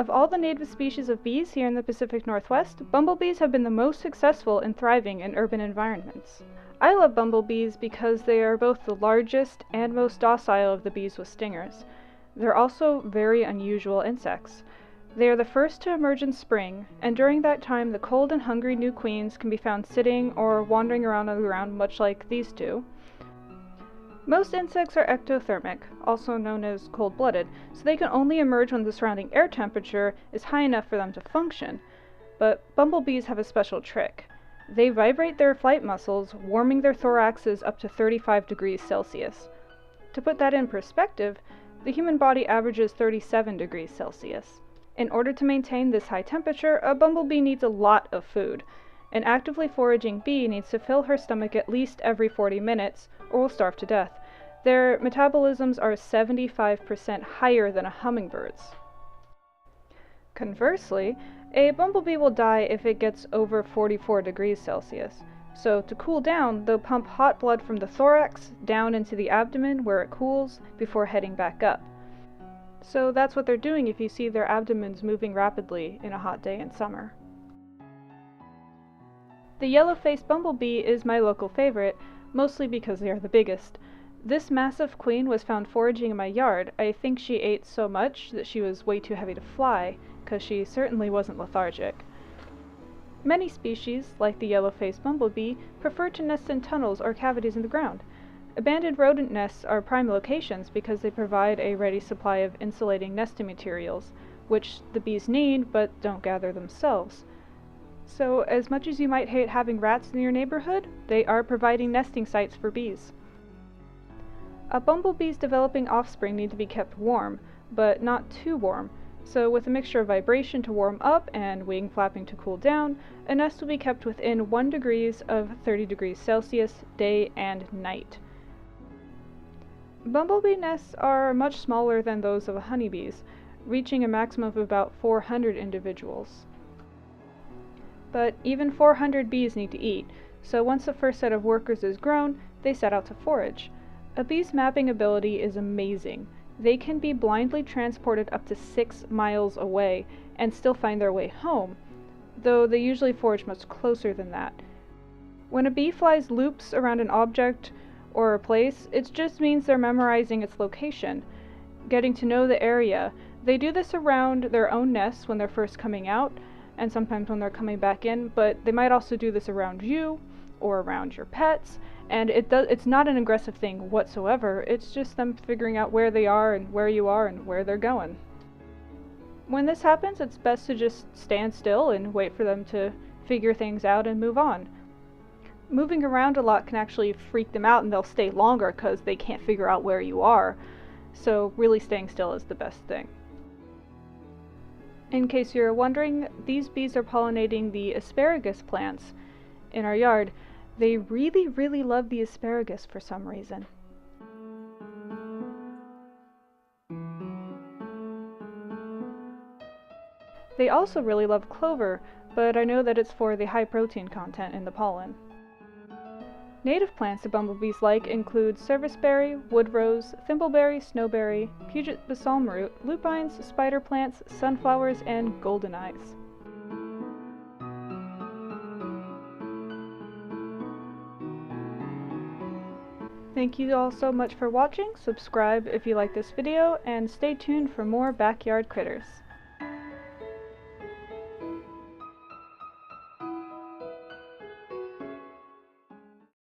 Of all the native species of bees here in the Pacific Northwest, bumblebees have been the most successful in thriving in urban environments. I love bumblebees because they are both the largest and most docile of the bees with stingers. They're also very unusual insects. They are the first to emerge in spring, and during that time the cold and hungry new queens can be found sitting or wandering around on the ground much like these two. Most insects are ectothermic, also known as cold-blooded, so they can only emerge when the surrounding air temperature is high enough for them to function. But bumblebees have a special trick. They vibrate their flight muscles, warming their thoraxes up to 35 degrees Celsius. To put that in perspective, the human body averages 37 degrees Celsius. In order to maintain this high temperature, a bumblebee needs a lot of food. An actively foraging bee needs to fill her stomach at least every 40 minutes, or will starve to death. Their metabolisms are 75% higher than a hummingbird's. Conversely, a bumblebee will die if it gets over 44 degrees Celsius. So to cool down, they'll pump hot blood from the thorax down into the abdomen where it cools before heading back up. So that's what they're doing if you see their abdomens moving rapidly in a hot day in summer. The yellow-faced bumblebee is my local favorite, mostly because they are the biggest. This massive queen was found foraging in my yard. I think she ate so much that she was way too heavy to fly, because she certainly wasn't lethargic. Many species, like the yellow-faced bumblebee, prefer to nest in tunnels or cavities in the ground. Abandoned rodent nests are prime locations because they provide a ready supply of insulating nesting materials, which the bees need but don't gather themselves. So, as much as you might hate having rats in your neighborhood, they are providing nesting sites for bees. A bumblebee's developing offspring need to be kept warm, but not too warm. So with a mixture of vibration to warm up and wing flapping to cool down, a nest will be kept within 1 degree of 30 degrees Celsius day and night. Bumblebee nests are much smaller than those of honeybees, reaching a maximum of about 400 individuals. But even 400 bees need to eat, so once the first set of workers is grown, they set out to forage. A bee's mapping ability is amazing. They can be blindly transported up to 6 miles away and still find their way home, though they usually forage much closer than that. When a bee flies loops around an object or a place, it just means they're memorizing its location, getting to know the area. They do this around their own nests when they're first coming out, and sometimes when they're coming back in, but they might also do this around you or around your pets, and it's not an aggressive thing whatsoever. It's just them figuring out where they are and where you are and where they're going. When this happens, it's best to just stand still and wait for them to figure things out and move on. Moving around a lot can actually freak them out, and they'll stay longer because they can't figure out where you are, so really staying still is the best thing. In case you're wondering, these bees are pollinating the asparagus plants in our yard. They really love the asparagus for some reason. They also really love clover, but I know that it's for the high protein content in the pollen. Native plants the bumblebees like include serviceberry, wood rose, thimbleberry, snowberry, Puget balsam root, lupines, spider plants, sunflowers, and golden eyes. Thank you all so much for watching. Subscribe if you like this video, and stay tuned for more backyard critters.